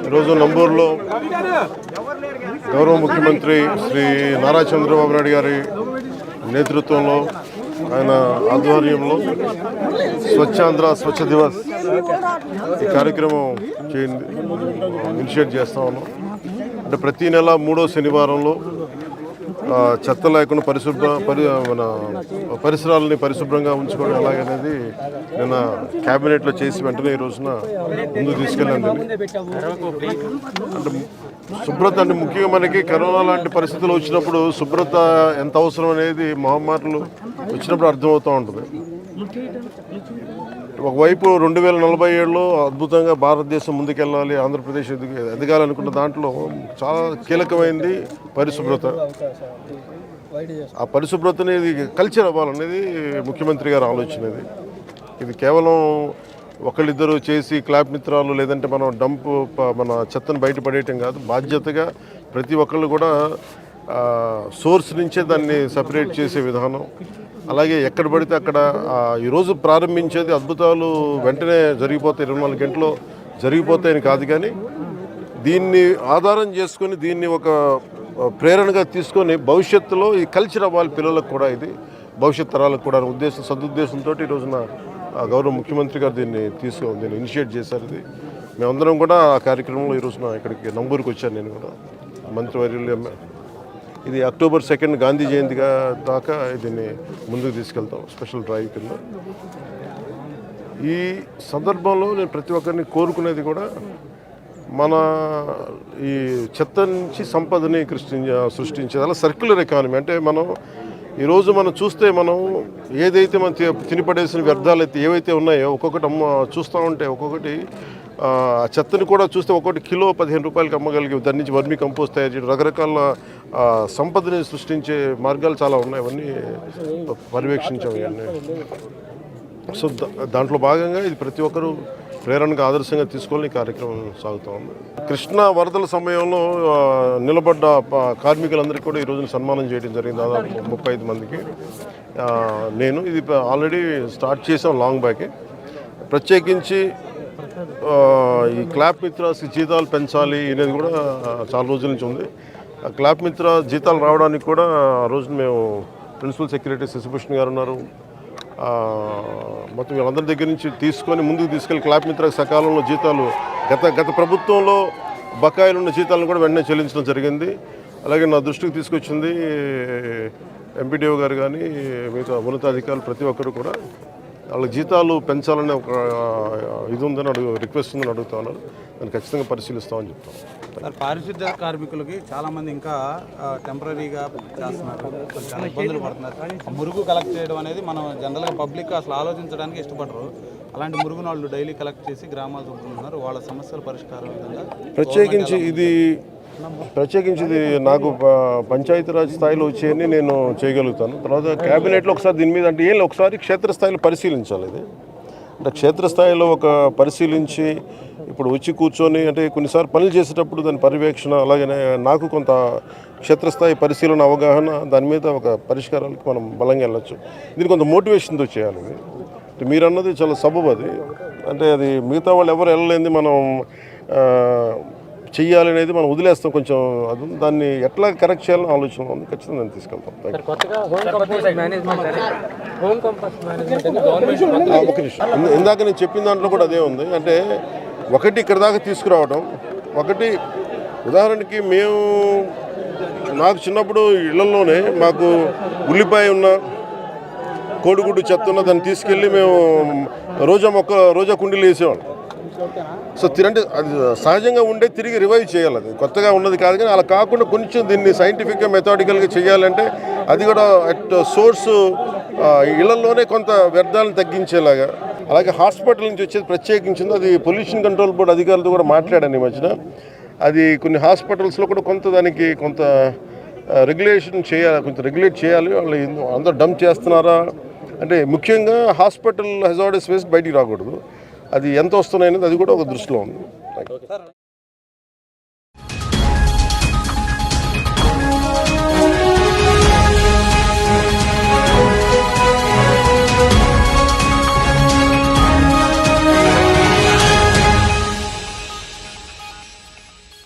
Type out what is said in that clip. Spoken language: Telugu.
ఈరోజు నంబూరులో గౌరవ ముఖ్యమంత్రి శ్రీ నారా చంద్రబాబు నాయుడు గారి నేతృత్వంలో ఆయన ఆధ్వర్యంలో స్వచ్ఛాంధ్ర స్వచ్ఛ దివస్ ఈ కార్యక్రమం ఇనిషియేట్ చేస్తా ఉన్నాం. అంటే ప్రతి నెల 3వ శనివారంలో చెత్త లేకుండా మన పరిసరాలని పరిశుభ్రంగా ఉంచుకోవడం ఎలాగనేది నిన్న క్యాబినెట్లో చేసి వెంటనే ఈ రోజున ముందుకు తీసుకెళ్ళండి. అంటే శుభ్రత అంటే ముఖ్యంగా మనకి కరోనా లాంటి పరిస్థితులు వచ్చినప్పుడు శుభ్రత ఎంత అవసరం అనేది మహమ్మారులు వచ్చినప్పుడు అర్థమవుతూ ఉంటుంది. ఒకవైపు 2047లో అద్భుతంగా భారతదేశం ముందుకెళ్ళాలి, ఆంధ్రప్రదేశ్ ఎదగాలనుకున్న దాంట్లో చాలా కీలకమైంది పరిశుభ్రత. ఆ పరిశుభ్రతని కల్చర్ అవ్వాలనేది ముఖ్యమంత్రి గారి ఆలోచన. ఇది కేవలం ఒకళ్ళిద్దరు చేసి క్లాప్ మిత్రాలు లేదంటే మనం మన చెత్తను బయటపడేయటం కాదు. బాధ్యతగా ప్రతి ఒక్కళ్ళు కూడా సోర్స్ నుంచే దాన్ని సపరేట్ చేసే విధానం. అలాగే ఎక్కడ పడితే అక్కడ ఈరోజు ప్రారంభించేది అద్భుతాలు వెంటనే జరిగిపోతాయి, 24 గంటల్లో జరిగిపోతాయని కాదు, కానీ దీన్ని ఆధారం చేసుకొని దీన్ని ఒక ప్రేరణగా తీసుకొని భవిష్యత్తులో ఈ కల్చర్ అవ్వాలి పిల్లలకు కూడా, ఇది భవిష్యత్ తరాలకు కూడా సదుద్దేశంతో ఈ రోజున గౌరవ ముఖ్యమంత్రి గారు దీన్ని ఇనిషియేట్ చేశారు. ఇది మేమందరం కూడా ఆ కార్యక్రమంలో ఈ రోజున ఇక్కడికి నంబూరుకి వచ్చాను. నేను కూడా మంత్రివర్యులు ఇది అక్టోబర్ 2 గాంధీ జయంతి దాకా దీన్ని ముందుకు తీసుకెళ్తాం స్పెషల్ డ్రైవ్ కింద. ఈ సందర్భంలో నేను ప్రతి ఒక్కరిని కోరుకునేది కూడా మన ఈ చెత్త నుంచి సంపదని సృష్టించేది అలా సర్క్యులర్ ఎకానమీ. అంటే ఈరోజు మనం చూస్తే మనం ఏదైతే మనం తినిపడేసిన వ్యర్థాలు అయితే ఏవైతే ఉన్నాయో ఒక్కొక్కటి చూస్తూ ఉంటే ఒక్కొక్కటి చెత్తని కూడా చూస్తే ఒక్కొక్కటి కిలో 15 రూపాయలకి అమ్మగలిగి దాని నుంచి వర్మీ కంపోస్ట్ తయారు చేయడం, రకరకాల సంపదని సృష్టించే మార్గాలు చాలా ఉన్నాయి. అవన్నీ పర్యవేక్షించాము ఇవన్నీ. సో దాంట్లో భాగంగా ఇది ప్రతి ఒక్కరూ ప్రేరణగా ఆదర్శంగా తీసుకోవాలని కార్యక్రమం సాగుతూ ఉంది. కృష్ణా వరదల సమయంలో నిలబడ్డ కార్మికులందరికీ కూడా ఈ రోజున సన్మానం చేయడం జరిగింది, దాదాపు 35 మందికి. నేను ఇది ఆల్రెడీ స్టార్ట్ చేసాం లాంగ్ బ్యాకే. ప్రత్యేకించి ఈ క్లాప్ మిత్రాస్ జీతాలు పెంచాలి అనేది కూడా చాలా రోజుల నుంచి ఉంది. క్లాప్ మిత్ర జీతాలు రావడానికి కూడా ఆ రోజున మేము ప్రిన్సిపల్ సెక్రటరీ శశిభూషణ్ గారు ఉన్నారు, మొత్తం వీళ్ళందరి దగ్గర నుంచి తీసుకొని ముందుకు తీసుకెళ్ళి క్లాప్ మిత్రకు సకాలంలో జీతాలు గత ప్రభుత్వంలో బకాయిలు ఉన్న జీతాలను కూడా వెంటనే చెల్లించడం జరిగింది. అలాగే నా దృష్టికి తీసుకొచ్చింది ఎంపీడీఓ గారు కానీ మిగతా ఉన్నతాధికారులు ప్రతి ఒక్కరు కూడా వాళ్ళకి జీతాలు పెంచాలనే ఒక ఇది ఉందని రిక్వెస్ట్ ఉందని అడుగుతా ఉన్నారు. దాన్ని ఖచ్చితంగా పరిశీలిస్తామని చెప్తాం. పారిశుద్ధ్య కార్మికులకి చాలామంది ఇంకా టెంపరీగా చేస్తున్నారు, చాలా ఇబ్బందులు పడుతున్నారు. మురుగు కలెక్ట్ చేయడం అనేది మనం జనరల్గా పబ్లిక్ అసలు ఆలోచించడానికి ఇష్టపడరు. అలాంటి మురుగును వాళ్ళు డైలీ కలెక్ట్ చేసి గ్రామాలు చూపుతున్నారు. వాళ్ళ సమస్యల పరిష్కారం విధంగా ప్రత్యేకించి ఇది నాకు పంచాయతీరాజ్ స్థాయిలో వచ్చేయని నేను చేయగలుగుతాను. తర్వాత క్యాబినెట్లో ఒకసారి దీని మీద అంటే ఒకసారి క్షేత్రస్థాయిలో పరిశీలించాలి. ఇది అంటే క్షేత్రస్థాయిలో ఒక పరిశీలించి ఇప్పుడు వచ్చి కూర్చొని అంటే కొన్నిసార్లు పనులు చేసేటప్పుడు దాని పర్యవేక్షణ, అలాగనే నాకు కొంత క్షేత్రస్థాయి పరిశీలన అవగాహన, దాని మీద ఒక పరిష్కారాలకు మనం బలంగా వెళ్ళచ్చు. దీనికి కొంత మోటివేషన్తో చేయాలి. ఇది మీరు అన్నది చాలా సబబు. అది అంటే అది మిగతా వాళ్ళు ఎవరు వెళ్ళలేంది మనం చెయ్యాలి అనేది మనం వదిలేస్తాం. కొంచెం అది దాన్ని ఎట్లా కరెక్ట్ చేయాలని ఆలోచన ఉంది. ఖచ్చితంగా దాన్ని తీసుకెళ్తాం. ఒక నిమిషం, ఇందాక నేను చెప్పిన దాంట్లో కూడా అదే ఉంది. అంటే ఒకటి ఇక్కడ దాకా తీసుకురావడం, ఒకటి ఉదాహరణకి నాకు చిన్నప్పుడు ఇళ్లలోనే మాకు ఉల్లిపాయ ఉన్న కోడిగుడ్డు చెత్త ఉన్న దాన్ని తీసుకెళ్ళి మేము రోజా కుండీలు వేసేవాళ్ళం. సో అంటే అది సహజంగా ఉండే తిరిగి రివైవ్ చేయాలి. అది కొత్తగా ఉన్నది కాదు, కానీ అలా కాకుండా కొంచెం దీన్ని సైంటిఫిక్గా మెథాడికల్గా చేయాలంటే అది కూడా అట్ సోర్సు ఇళ్లలోనే కొంత వ్యర్థాలను తగ్గించేలాగా. అలాగే హాస్పిటల్ నుంచి వచ్చేది ప్రత్యేకించింది, అది పొల్యూషన్ కంట్రోల్ బోర్డు అధికారులతో కూడా మాట్లాడాను ఈ మధ్యన. అది కొన్ని హాస్పిటల్స్లో కూడా దానికి కొంత రెగ్యులేషన్ చేయాలి, కొంచెం రెగ్యులేట్ చేయాలి. వాళ్ళు అందరూ డంప్ చేస్తున్నారా అంటే ముఖ్యంగా హాస్పిటల్ హెజార్డస్ వేస్ట్ బయటికి రాకూడదు. అది ఎంత వస్తున్నాయనేది అది కూడా ఒక దృష్టిలో ఉంది.